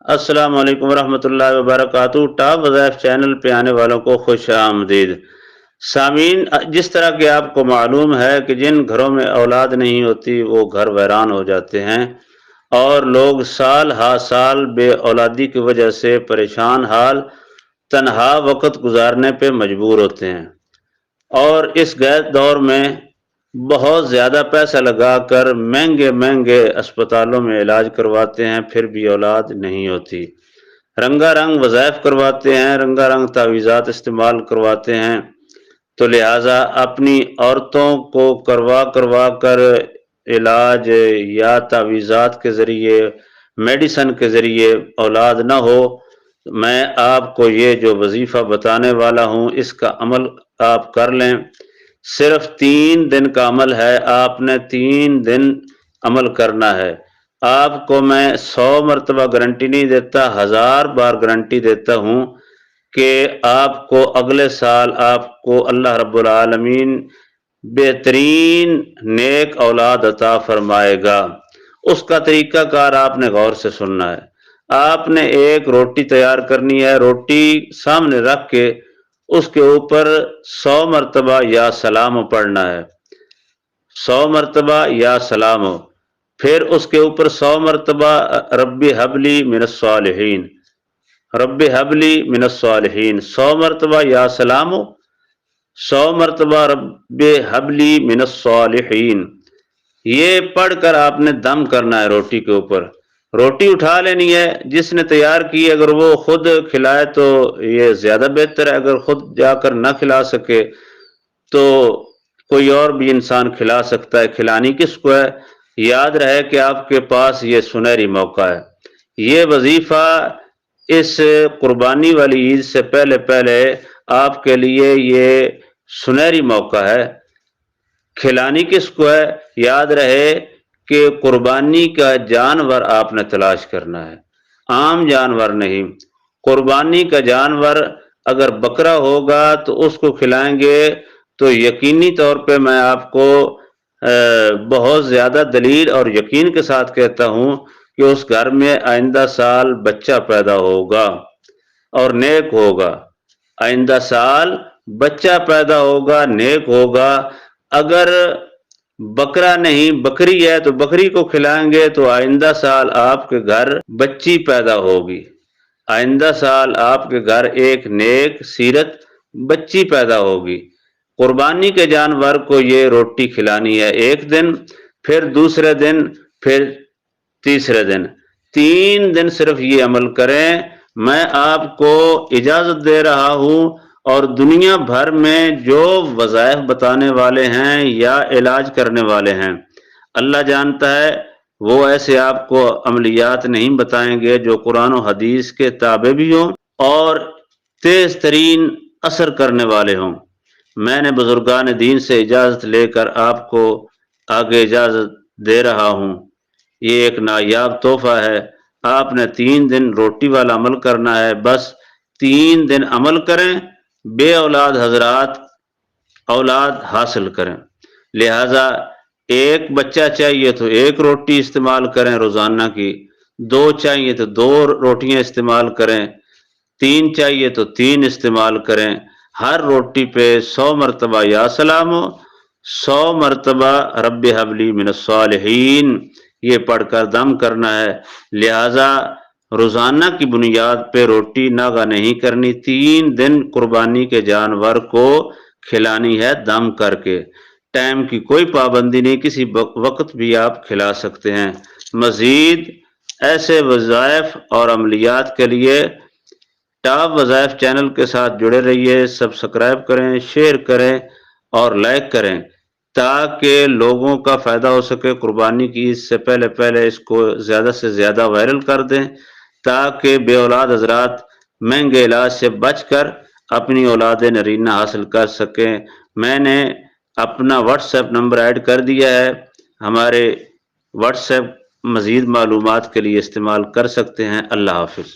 अस्सलाम वालेकुम रहमतुल्लाहि व बरकातुहू। टॉप वज़ाइफ चैनल पे आने वालों को खुश आमदीद। सामीन, जिस तरह कि आपको मालूम है कि जिन घरों में औलाद नहीं होती वो घर वीरान हो जाते हैं और लोग साल हा साल बे औलादी की वजह से परेशान हाल तन्हा वक़्त गुजारने पे मजबूर होते हैं और इस गैर दौर में बहुत ज़्यादा पैसा लगाकर महंगे-महंगे अस्पतालों में इलाज करवाते हैं, फिर भी औलाद नहीं होती। रंगारंग वज़ाइफ करवाते हैं, रंगारंग तावीज़ात इस्तेमाल करवाते हैं, तो लिहाजा अपनी औरतों को करवा कर इलाज या तावीज़ात के ज़रिए, मेडिसन के ज़रिए औलाद ना हो, मैं आपको ये जो वजीफ़ा बताने वाला हूँ इसका अमल आप कर लें। सिर्फ 3 दिन का अमल है, आपने 3 दिन अमल करना है। आपको मैं 100 मरतबा गारंटी नहीं देता, 1000 बार गारंटी देता हूँ कि आपको अगले साल आपको अल्लाह रब्बुल आलमीन बेहतरीन नेक औलाद अता फरमाएगा। उसका तरीक़ाकार आपने गौर से सुनना है। आपने एक रोटी तैयार करनी है, रोटी सामने रख के उसके ऊपर 100 मरतबा या सलाम पढ़ना है, 100 मरतबा या सलाम। फिर उसके ऊपर 100 मरतबा रब्बी हबली मिनस सालिहीन, रब्बी हबली मिनस सालिहीन, 100 मरतबा या सलाम, 100 मरतबा रब्बी हबली मिनस सालिहीन। ये पढ़कर आपने दम करना है रोटी के ऊपर। रोटी उठा लेनी है, जिसने तैयार की अगर वो खुद खिलाए तो ये ज़्यादा बेहतर है, अगर खुद जाकर ना खिला सके तो कोई और भी इंसान खिला सकता है। खिलानी किसको है? याद रहे कि आपके पास ये सुनहरी मौका है। ये वजीफ़ा इस कुर्बानी वाली ईद से पहले पहले आपके लिए ये सुनहरी मौका है। खिलानी किसको है? याद रहे कि कुर्बानी का जानवर आपने तलाश करना है, आम जानवर नहीं। कुर्बानी का जानवर अगर बकरा होगा तो उसको खिलाएंगे तो यकीनी तौर पे मैं आपको बहुत ज़्यादा दलील और यकीन के साथ कहता हूँ कि उस घर में आइंदा साल बच्चा पैदा होगा और नेक होगा। आइंदा साल बच्चा पैदा होगा, नेक होगा। अगर बकरा नहीं बकरी है तो बकरी को खिलाएंगे तो आइंदा साल आपके घर बच्ची पैदा होगी। आइंदा साल आपके घर एक नेक सीरत बच्ची पैदा होगी। कुर्बानी के जानवर को ये रोटी खिलानी है एक दिन, फिर दूसरे दिन, फिर तीसरे दिन। 3 दिन सिर्फ ये अमल करें। मैं आपको इजाज़त दे रहा हूँ और दुनिया भर में जो वज़ाइफ बताने वाले हैं या इलाज करने वाले हैं, अल्लाह जानता है वो ऐसे आपको अमलियात नहीं बताएंगे जो कुरान और हदीस के ताबे भी हों और तेज़ तरीन असर करने वाले हों। मैंने बुजुर्गान दीन से इजाज़त लेकर आपको आगे इजाज़त दे रहा हूँ। ये एक नायाब तोहफ़ा है। आपने 3 दिन रोटी वाला अमल करना है, बस 3 दिन अमल करें, बे औलाद हजरात औलाद हासिल करें। लिहाजा एक बच्चा चाहिए तो एक रोटी इस्तेमाल करें रोज़ाना की, 2 चाहिए तो 2 रोटियां इस्तेमाल करें, 3 चाहिए तो 3 इस्तेमाल करें। हर रोटी पे 100 मरतबा या सलाम, 100 मरतबा रब्बी हबली मिनस सालिहीन ये पढ़कर दम करना है। लिहाजा रोज़ाना की बुनियाद पे रोटी नागा नहीं करनी, 3 दिन कुर्बानी के जानवर को खिलानी है दम करके। टाइम की कोई पाबंदी नहीं, किसी वक्त भी आप खिला सकते हैं। मज़ीद ऐसे वज़ाइफ और अमलियात के लिए टॉप वज़ाइफ चैनल के साथ जुड़े रहिए। सब्सक्राइब करें, शेयर करें और लाइक करें ताकि लोगों का फ़ायदा हो सके। कुर्बानी की ईद से पहले पहले इसको ज़्यादा से ज़्यादा वायरल कर दें ताकि बे औलाद हजरात महंगे इलाज से बचकर अपनी औलाद नरीना हासिल कर सकें। मैंने अपना व्हाट्सएप नंबर ऐड कर दिया है। हमारे व्हाट्सएप मज़ीद मालूमात के लिए इस्तेमाल कर सकते हैं। अल्लाह हाफ़िज़।